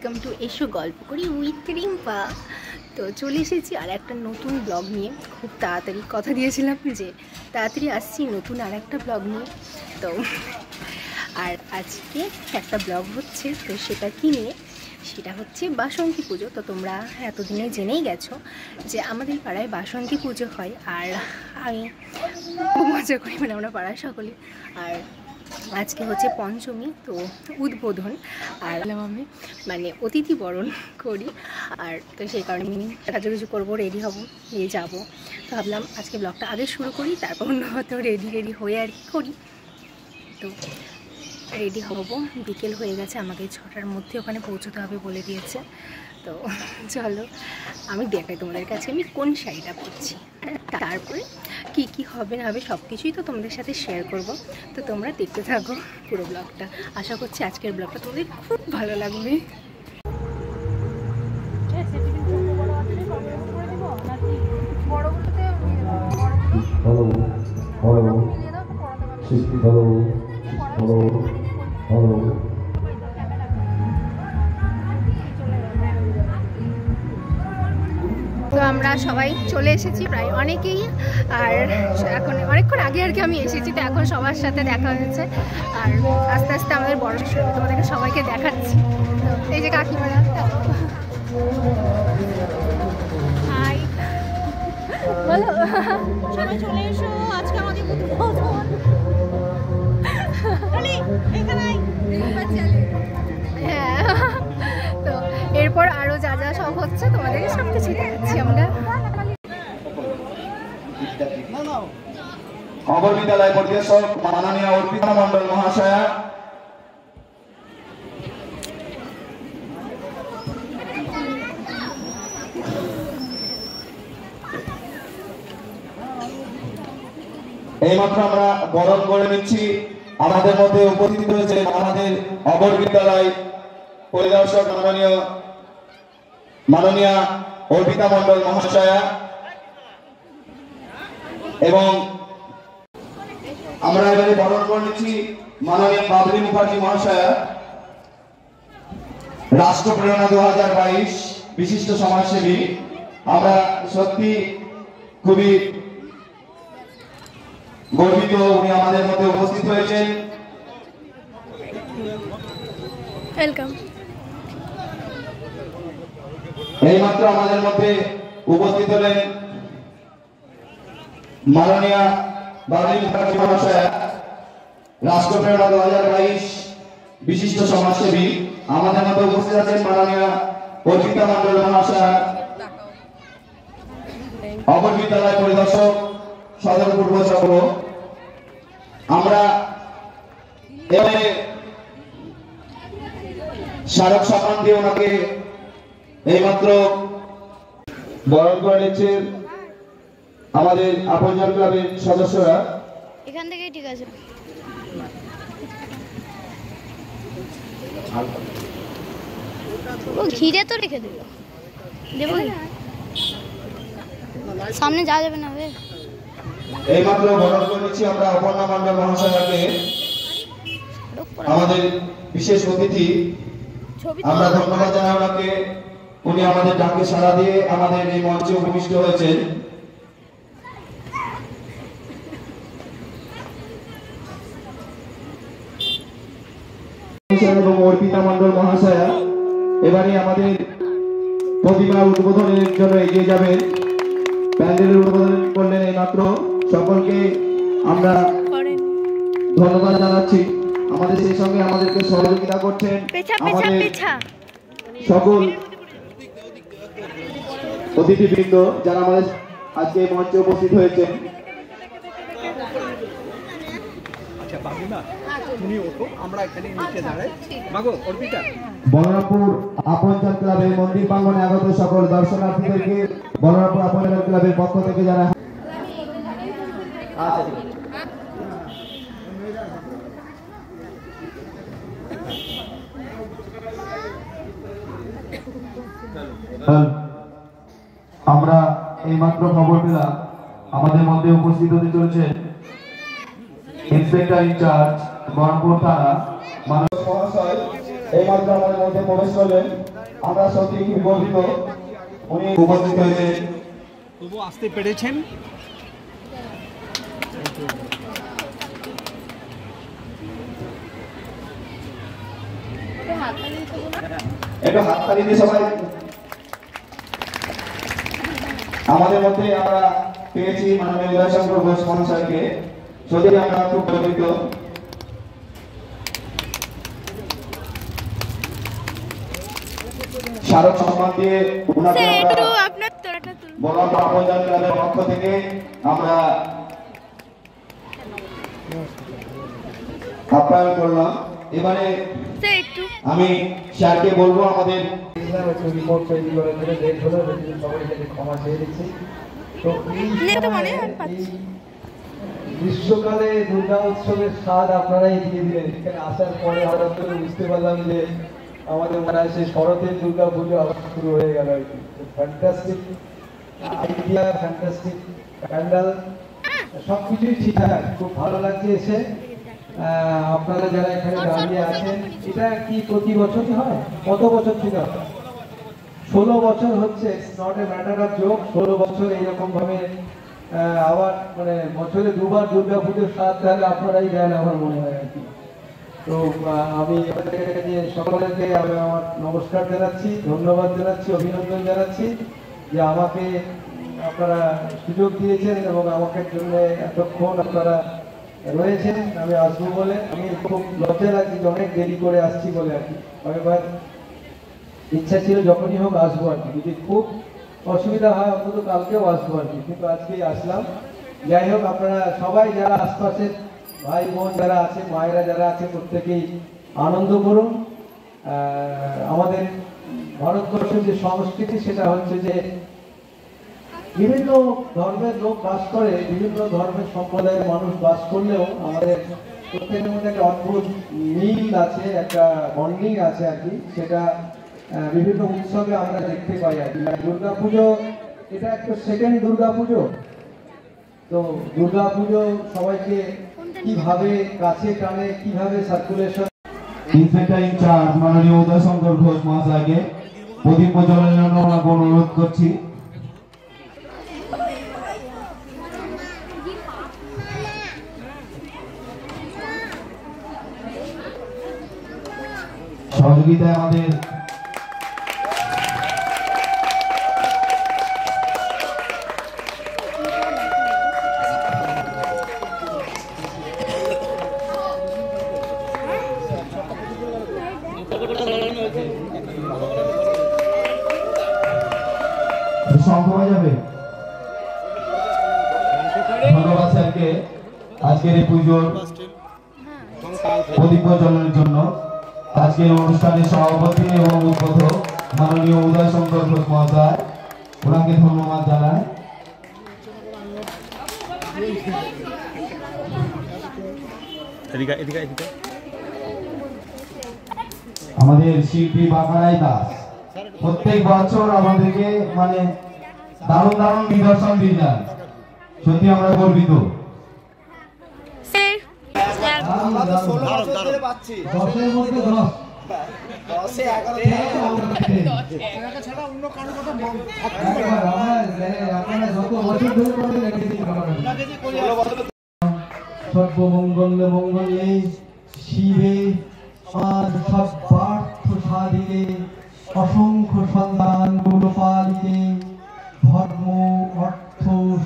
Welcome to এসো গল্প করি উইথ রিম্পা। তো চলে এসেছি আর একটা নতুন ব্লগ নিয়ে। খুব তাড়াতাড়ি কথা দিয়েছিলাম যে তাড়াতাড়ি আসছি নতুন আর একটা ব্লগ নিয়ে। তো আর আজকে একটা ব্লগ হচ্ছে, তো সেটা কী নিয়ে? সেটা হচ্ছে বাসন্তী পুজো। তো তোমরা এতদিনে জেনেই গেছো যে আমাদের পাড়ায় বাসন্তী পুজো হয়, আর আমি খুব মজা করি, মানে আমরা পাড়ার সকলে। আর আজকে হচ্ছে পঞ্চমী, তো উদ্বোধন, আর আমি মানে অতিথি বরণ করি। আর তো সেই কারণে আমি কিছু করবো, রেডি হবো, নিয়ে যাবো। তো ভাবলাম আজকে ব্লগটা আগে শুরু করি, তারপর অন্য হয়তো রেডি হয়ে আর কি করি। তো রেডি হবো, বিকেল হয়ে গেছে, আমাকে 6টার মধ্যে ওখানে পৌঁছতে হবে বলে দিয়েছে। তো চলো আমি দেখাই তোমাদের কাছে আমি কোন শাড়িটা পরছি, তারপরে কি কি হবে না হবে সব কিছুই তো তোমাদের সাথে শেয়ার করব। তো তোমরা দেখতে থাকো পুরো ব্লগটা। আশা করছি আজকের ব্লগটা তোমাদের খুব ভালো লাগবে। তো আমরা সবাই চলে এসেছি, প্রায় অনেকেই। আর এখন অনেকক্ষণ আগে আর কি আমি এসেছি, তো এখন সবার সাথে দেখা হয়েছে। আর আস্তে আস্তে আমাদের বড় তোমাদেরকে সবাইকে দেখাচ্ছি। তো এই যে কাকিমারা, হাই বলো, সবাই চলে এসো। আজকে আমাদের হ্যাঁ। তো এরপর আরো যা যা সব হচ্ছে তোমাদেরকে সব কিছু দেখাচ্ছি আমরা। অপর বিদ্যালয় পরিদর্শক মাননীয় অর্পিতা মণ্ডল মহাশয়া, এইমাত্র আমরা বরণ করে নিচ্ছি। আমাদের মধ্যে উপস্থিত হয়েছে আমাদের অপর বিদ্যালয় পরিদর্শক মাননীয় অর্পিতা মণ্ডল মহাশয়া, এবং আমরা এবারে বরণ করে নিচ্ছি মাননীয় বাবলি মুখার্জি মহাশয়া, রাষ্ট্র প্রেরণা 2022 বিশিষ্ট সমাজসেবী। আমরা সত্যি খুবই গর্বিত উনি আমাদের মধ্যে উপস্থিত হয়েছেন। ওয়েলকাম। এইমাত্র আমাদের মধ্যে উপস্থিত হলেন মাননীয় বাবলি মুখার্জি মহাশয়া, রাষ্ট্র প্রেরণা 2022 বিশিষ্ট সমাজসেবী। আমাদের মধ্যে উপস্থিত আছেন মাননীয় অর্পিতা মণ্ডল মহাশয়া, অপর বিদ্যালয় পরিদর্শক সদর পূর্ব চক্র। আমরা এবারে স্মারক সম্মান দিয়ে ওনাকে এইমাত্র বরণ করে নিচ্ছেন আমাদের আপনজন ক্লাবের সদস্যরা। এখান থেকেই ঠিক আছে। ও ঘিরে তো রেখে দেবো, দেবো সামনে যাওয়া যাবে না। এইমাত্র বরণ করে নিচ্ছি আমরা অপর্ণা মণ্ডল মহাশয়াকে, আমাদের বিশেষ অতিথি। আমরা ধন্যবাদ জানাই ওনাকে, উনি আমাদের ডাকে সাড়া দিয়ে আমাদের এই মঞ্চে উপবিষ্ট হয়েছেন। এবং অর্পিতা মণ্ডল মহাশয়া এবারে আমাদের প্রতিমা উদ্বোধনের জন্য এগিয়ে যাবেন। প্যান্ডেলের উদ্বোধন করলেন এইমাত্র। সকলকে আমরা ধন্যবাদ জানাচ্ছি। আমাদের সেই সঙ্গে আমাদেরকে সহযোগিতা করছেন আমাদের সকল অতিথিবৃন্দ যারা আমাদের আজকে এই মঞ্চে উপস্থিত হয়েছেন। বলরামপুর আপনজন ক্লাবের মন্দির প্রাঙ্গণে আগত সকল দর্শনার্থীদেরকে বলরামপুর আপনজন ক্লাবের পক্ষ থেকে যারা আমরা এইমাত্র খবর পেলাম আমাদের মধ্যে উপস্থিত হতে চলেছেন ইন্সপেক্টর ইনচার্জ বহরমপুর থানা মাননীয় মহাশয়। এইমাত্র আমাদের মধ্যে প্রবেশ করলেন। আমরা সত্যি খুব গর্বিত উনি উপস্থিত হয়েছে। তবু আসতে পেরেছেন। একটু হাততালি দিয়ে সবাই। আমাদের মধ্যে আমরা পেয়েছি মাননীয় উদয়শঙ্কর ঘোষ মহাশয়কে, সত্যি আমরা খুব গর্বিত। স্মারক সম্মান দিয়ে ওনাকে বড় আপনজন ক্লাবের পক্ষ থেকে আমরা আপ্যায়ন করলাম। এবারে আমি স্যারকে বলবো আমাদের রিপোর্ট তৈরি করে দিলে লেট হলো, সবাইকে ক্ষমা চেয়ে দিচ্ছি। তো গ্রীষ্মকালে দুর্গা উৎসবের স্বাদ আপনারাই দিয়ে দিলেন। এখানে আসার পরে হঠাৎ করে বুঝতে পারলাম যে আমাদের মনে হয় সেই শরতের দুর্গা পুজো আবার শুরু হয়ে গেল আর কি। ফ্যান্টাস্টিক আইডিয়া, ফ্যান্টাস্টিক প্যান্ডেল, সবকিছুই ঠিকঠাক, খুব ভালো লাগছে এসে। আপনারা যারা এখানে দাঁড়িয়ে আছেন, এটা কি প্রতি বছরই হয়? কত বছর থেকে? 16 বছর হচ্ছে। Not a matter of joke. 16 বছর এইরকম ভাবে আবার মানে বছরে দুবার দুর্গা পুজোর স্বাদ তাহলে আপনারাই দেন আমার মনে হয় আর কি। তো আমি সকলকে আমি আমার নমস্কার জানাচ্ছি, ধন্যবাদ জানাচ্ছি, অভিনন্দন জানাচ্ছি যে আমাকে আপনারা সুযোগ দিয়েছেন এবং আমাকে জন্য এতক্ষণ আপনারা রয়েছেন। আমি আসবো বলে আমি খুব লজ্জা লাগছে যে অনেক দেরি করে আসছি বলে আর কি। অনেকবার ইচ্ছা ছিল যখনই হোক আসবো আর কি, যদি খুব অসুবিধা হয় অন্তত কালকেও আসবো আর কি, কিন্তু আজকেই আসলাম। যাই হোক, আপনারা সবাই যারা আশপাশের ভাই বোন যারা আছে, মায়েরা যারা আছে, প্রত্যেকেই আনন্দ করুন। আমাদের ভারতবর্ষের যে সংস্কৃতি সেটা হচ্ছে যে বিভিন্ন ধর্মের লোক বাস করে, বিভিন্ন ধর্মের সম্প্রদায়ের মানুষ বাস করলেও আমাদের প্রত্যেকের মধ্যে একটা অদ্ভুত মিল আছে, একটা বন্ডিং আছে আর কি। সেটা বিভিন্ন উৎসবে আমরা দেখতে পাই আর কি। দুর্গা পুজো এটা একটা সেকেন্ড দুর্গা পুজো। তো দুর্গা পুজো সবাইকে কিভাবে কাছে টানে, কিভাবে সার্কুলেশন। ইন্সপেক্টর ইনচার্জ মাননীয় উদয়শঙ্কর ঘোষ মহাশয়কে প্রদীপ প্রজ্বলনের জন্য ওনাকে অনুরোধ করছি। সহযোগিতায় আমাদের সম্ভব যাবে। ধন্যবাদ স্যারকে আজকের এই পুজোর প্রদীপ প্রজ্বলনের জন্য। আজকের অনুষ্ঠানের সভাপতি এবং উদ্বোধক মাননীয় উদয়শঙ্কর ঘোষ মহাশয়, ওনাকে ধন্যবাদ জানাই। আমাদের শিল্পী বাঁকারাই দাস প্রত্যেক বছর আমাদেরকে মানে দারুণ দারুণ নিদর্শন দিয়ে যান, সত্যি আমরা গর্বিত। সর্বমঙ্গল মঙ্গলে শিবে সর্বার্থ সাধিকে অসংখ্য সন্তান গুণপালিকে ধর্ম অর্থ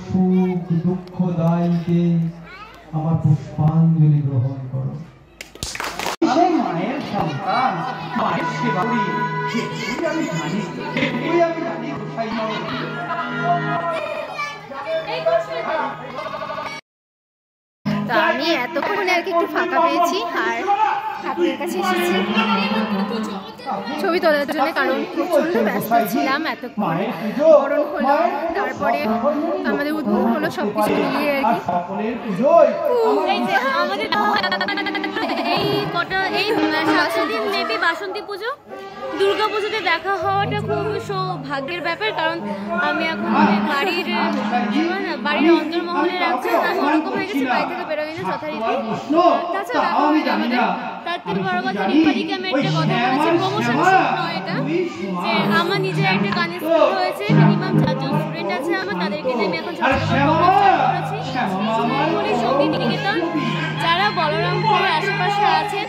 সুখ দুঃখ দায়ীকে আমার পুষ্পাঞ্জলি গ্রহণ করো। মায়ের সন্তান, মায়ের সেবা করি, আমি জানি তো আমি এতক্ষণে আর কি একটু ফাঁকা পেয়েছি আর ঠাকুরের কাছে এসেছি ছবি তোলার জন্য, কারণ প্রচন্ড ব্যস্ত ছিলাম। এতক্ষণ বরণ হলো, তারপরে আমাদের উদ্বোধন হলো, সবকিছু মিলিয়ে আর কি। আমাদের এই কটা এই 7 দিন মেবি বাসন্তী পুজো দুর্গাপুজোতে দেখা হওয়াটা খুব সৌভাগ্যের ব্যাপার, কারণ আমি এখন বাড়ির অন্তর্মহলের একজন, আমি ওরকম হয়ে গেছি, বাড়ি থেকে বেরোই না যথারীতি। তাছাড়া দেখা হয় না আমাদের। তার থেকে বড় কথা, রিম্পাদিকে আমি একটা কথা বলেছি, প্রমোশন নয় এটা, যে আমার নিজের একটা গানের স্কুল হয়েছে, মিনিমাম 4 জন স্টুডেন্ট আছে আমার, তাদেরকে নিয়ে আমি এখন ছোট ছোট প্রোগ্রাম স্টার্ট করেছি। সুন্দরবনের সঙ্গীত নিকেতন, যারা বলরামপুরের আশেপাশে আছেন,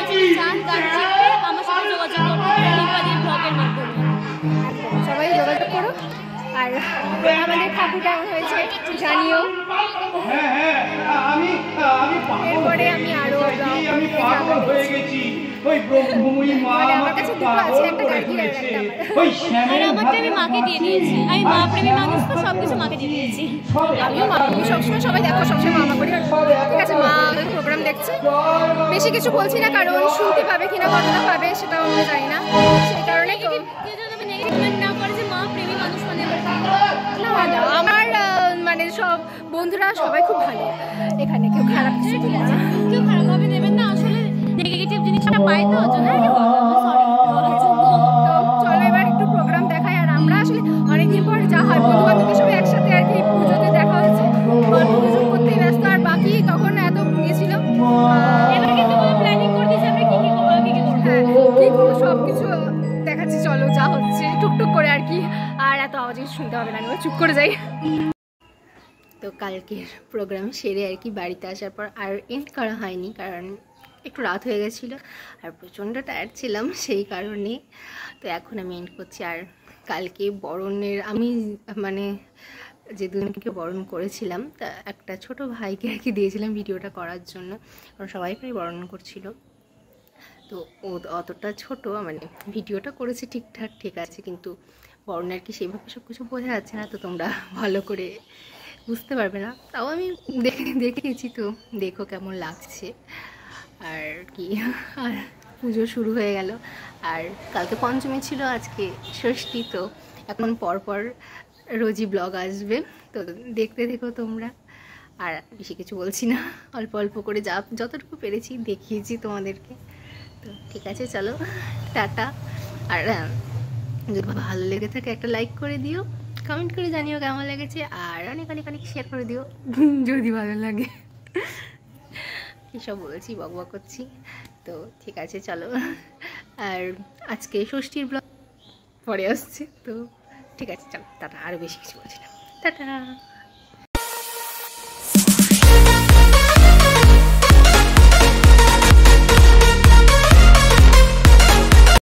যদি চান গান শিখতে, আমার সাথে যোগাযোগ করতে পারেন রিম্পাদির ব্লগের মাধ্যমে। সবাই যোগাযোগ করো। আর আমাদের ঠাকুর কেমন হয়েছে জানিও। এরপরে আমি আরো আমার কাছে দুটো আছে, একটা গার্গির আর একটা আমার। আর আমারটা আমি মাকে দিয়ে দিয়েছি, আমি মা প্রেমী মানুষ তো সবকিছু মাকে দিয়ে দিয়েছি। আমিও মা, আমি সবসময়, সবাই দেখো সবসময় মামা করি। ঠিক আছে, মা প্রোগ্রাম দেখছে, বেশি কিছু বলছি না, কারণ শুনতে পাবে কিনা কতটা পাবে সেটাও আমি জানি না, সেই কারণে কেউ যেন আমি নেগেটিভ না করে যে মা প্রেমী মানুষ মানে আমার মানে সব বন্ধুরা সবাই খুব ভালো, এখানে কেউ খারাপ কিছু ঠিক আছে, কেউ খারাপভাবে নেবেন না, আসলে নেগেটিভ জিনিসটা পাই তো, ওই জন্য চলো এবার একটু প্রোগ্রাম দেখাই। আর আমরা আসলে অনেকদিন পর যা হয় বন্ধু বান্ধবদের সবাই একসাথে আর কি পুজোতে দেখা হয়েছে, গল্প গুজব করতেই ব্যস্ত, আর বাকি তখন এত গিয়েছিল। এবার কিন্তু প্ল্যানিং করে দিয়েছি আমরা কি কি করবো, কি কি করবো। হ্যাঁ, কি করবো সব কিছু দেখাচ্ছি, চলো যা হচ্ছে টুকটুক করে আর কি। আর এত আওয়াজ শুনতে হবে না, আমি চুপ করে যাই। তো কালকের প্রোগ্রাম সেরে আর কি বাড়িতে আসার পর আর এন্ড করা হয়নি, কারণ একটু রাত হয়ে গেছিলো আর প্রচণ্ড টায়ার্ড ছিলাম, সেই কারণে। তো এখন আমি এন্ড করছি। আর কালকে বরণের আমি মানে যে দুজনকে বরণ করেছিলাম, তা একটা ছোট ভাইকে আর কি দিয়েছিলাম ভিডিওটা করার জন্য, কারণ সবাই প্রায় বরণ করছিল। তো ও অতটা ছোট, মানে ভিডিওটা করেছে ঠিকঠাক, ঠিক আছে, কিন্তু বরণের আর কি সেইভাবে সব কিছু বোঝা যাচ্ছে না, তো তোমরা ভালো করে বুঝতে পারবে না। তাও আমি দেখেছি, তো দেখো কেমন লাগছে আর কি। আর পুজো শুরু হয়ে গেল, আর কালকে পঞ্চমী ছিল, আজকে ষষ্ঠী। তো এখন পরপর রোজই ব্লগ আসবে, তো দেখতে দেখো তোমরা। আর বেশি কিছু বলছি না, অল্প অল্প করে যতটুকু পেরেছি দেখিয়েছি তোমাদেরকে। তো ঠিক আছে, চলো টাটা। আর যদি ভালো লেগে থাকে একটা লাইক করে দিও, কমেন্ট করে জানিও কেমন লেগেছে, আর অনেক অনেক অনেক শেয়ার করে দিও যদি ভালো লাগে। কী সব বলছি, বকবক করছি। তো ঠিক আছে, চলো। আর আজকে ষষ্ঠীর ব্লগ পরে আসছে, তো ঠিক আছে, চলো টাটা। আরও বেশি কিছু বলছি না, টাটা।